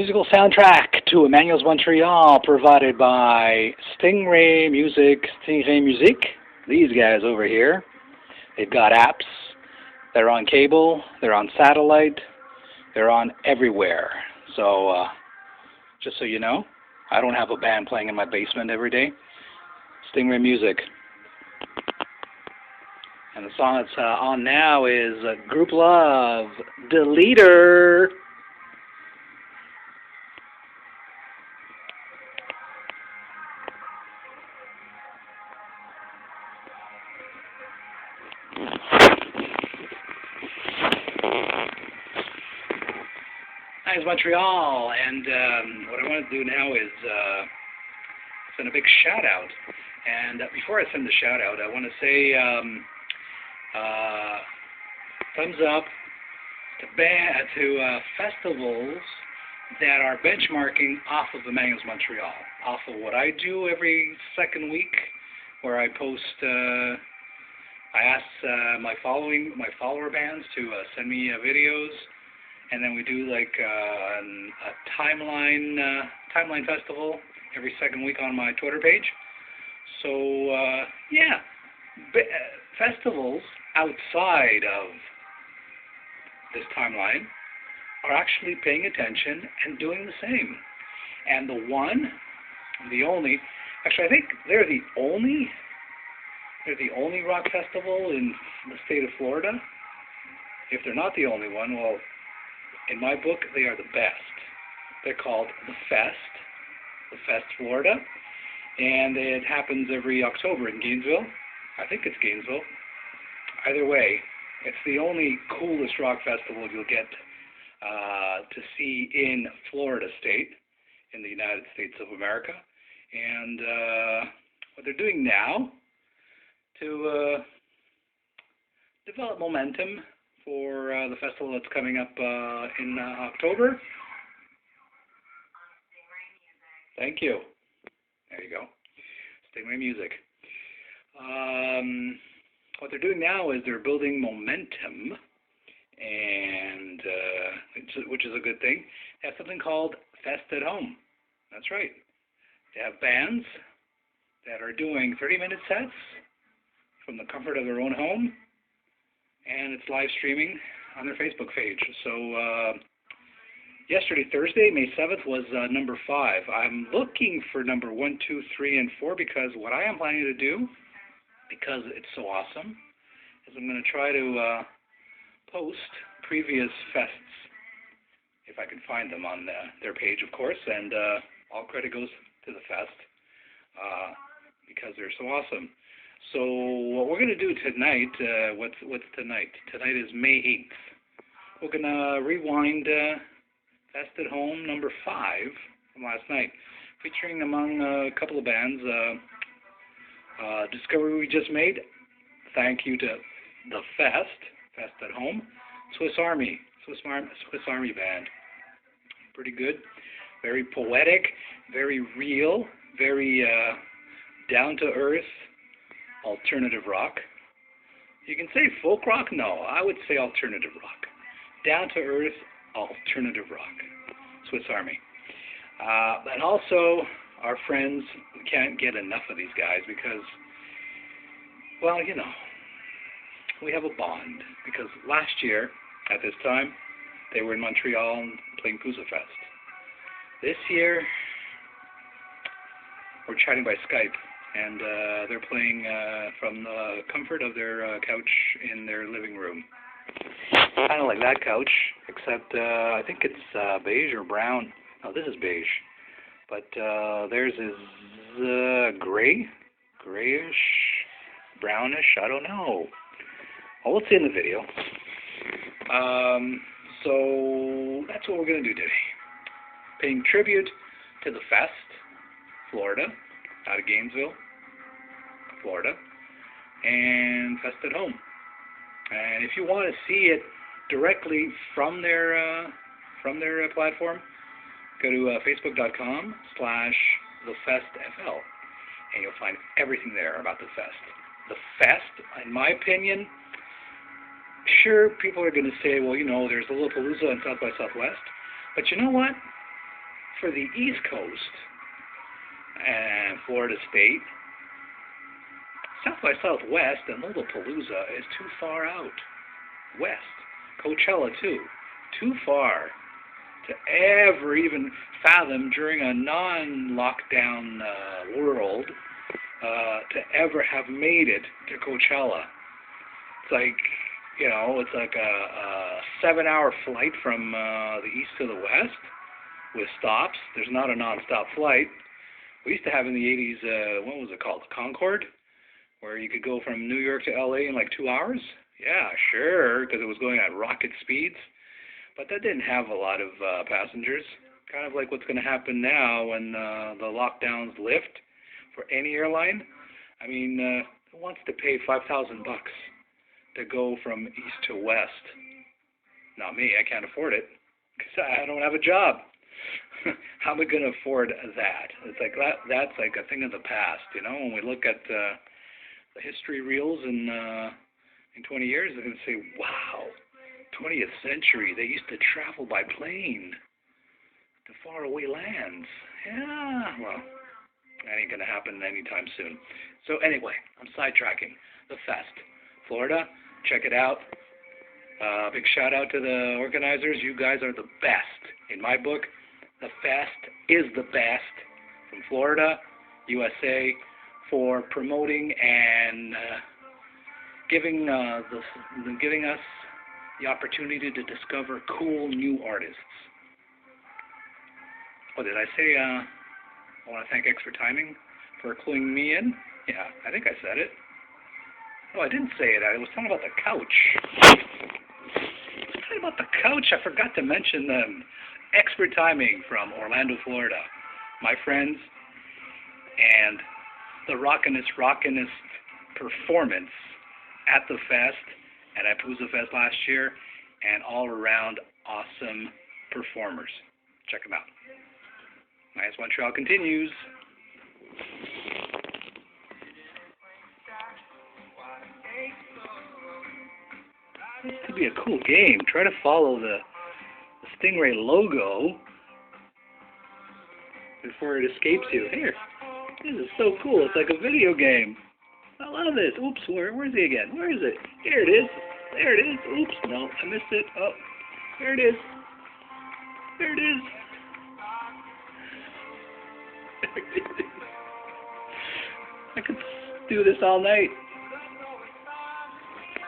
Musical soundtrack to Emmanuel's Montreal, provided by Stingray Music. These guys over here, they've got apps. They're on cable. They're on satellite. They're on everywhere. So, just so you know, I don't have a band playing in my basement every day. Stingray Music. And the song that's on now is Group Love, Deleter. Hi, it's Montreal, and what I want to do now is send a big shout out. And before I send the shout out, I want to say thumbs up to festivals that are benchmarking off of Emmanuel's Montreal, off of what I do every second week, where I post. I ask my follower bands to send me videos. And then we do like a timeline festival every second week on my Twitter page. So yeah, festivals outside of this timeline are actually paying attention and doing the same. And the only, actually I think they're the only rock festival in the state of Florida. If they're not the only one, well, in my book, they are the best. They're called The Fest Florida, and it happens every October in Gainesville. I think it's Gainesville. Either way, it's the only coolest rock festival you'll get to see in Florida State, in the United States of America. And what they're doing now to develop momentum for the festival that's coming up in October. Thank you. There you go. Stingray Music. What they're doing now is they're building momentum, and which is a good thing. They have something called Fest at Home. That's right. They have bands that are doing 30-minute sets from the comfort of their own home, and it's live streaming on their Facebook page. So yesterday, Thursday, May 7th, was number 5. I'm looking for number 1, 2, 3, and 4, because what I am planning to do, because it's so awesome, is I'm going to try to post previous fests, if I can find them on their page, of course, and all credit goes to the fest, because they're so awesome. So what we're going to do tonight, what's tonight? Tonight is May 8th. We're going to rewind Fest at Home number 5 from last night, featuring among a couple of bands, discovery we just made. Thank you to the Fest at Home, Swiss Army Band. Pretty good, very poetic, very real, very down-to-earth alternative rock. You can say folk rock? No, I would say alternative rock. Down-to-earth alternative rock. Swiss Army. And also, our friends, we can't get enough of these guys because, well, you know, we have a bond. Because last year, at this time, they were in Montreal playing Pousa Fest. This year, we're chatting by Skype. And they're playing from the comfort of their couch in their living room. Kind of like that couch, except I think it's beige or brown. No, this is beige. But theirs is grayish, brownish, I don't know. Well, we'll see in the video. So that's what we're going to do today. Paying tribute to the Fest, Florida, out of Gainesville, Florida, and Fest at Home. And if you want to see it directly from their platform, go to facebook.com/thefestfl, and you'll find everything there about the Fest. The Fest, in my opinion, sure, people are going to say, well, you know, there's a Lollapalooza and South by Southwest, but you know what? for the East Coast and Florida State, South by Southwest and Lollapalooza is too far out. West. Coachella too. Too far to ever even fathom during a non-lockdown world to ever have made it to Coachella. It's like, it's like a 7-hour flight from the east to the west with stops. There's not a non-stop flight. We used to have in the 80s, what was it called? The Concorde, where you could go from New York to LA in like 2 hours. Yeah, sure, because it was going at rocket speeds. But that didn't have a lot of passengers. Kind of like what's going to happen now when the lockdowns lift for any airline. I mean, who wants to pay $5,000 to go from east to west? Not me. I can't afford it because I don't have a job. How am I going to afford that? It's like that's like a thing of the past, When we look at the history reels in 20 years, they're going to say, wow, 20th century, they used to travel by plane to faraway lands. Yeah, well, that ain't going to happen anytime soon. So anyway, I'm sidetracking. The Fest. Florida, check it out. Big shout out to the organizers. You guys are the best. In my book, the Fest is the best from Florida, U.S.A. for promoting and giving us the opportunity to discover cool new artists. Oh, did I say I want to thank X for Timing for cluing me in? Yeah, I think I said it. Oh, I didn't say it. I was talking about the couch. I forgot to mention them. X for Timing from Orlando, Florida. My friends, and the rockinest performance at the Fest and at Palooza Fest last year, and all around awesome performers. Check them out. Nice Montreal continues. This could be a cool game. Try to follow the Stingray logo before it escapes you. Here, this is so cool. It's like a video game. I love this. Oops, where's he again? Where is it? Here it is. There it is. Oops, no, I missed it. Oh, there it is. There it is. I could do this all night.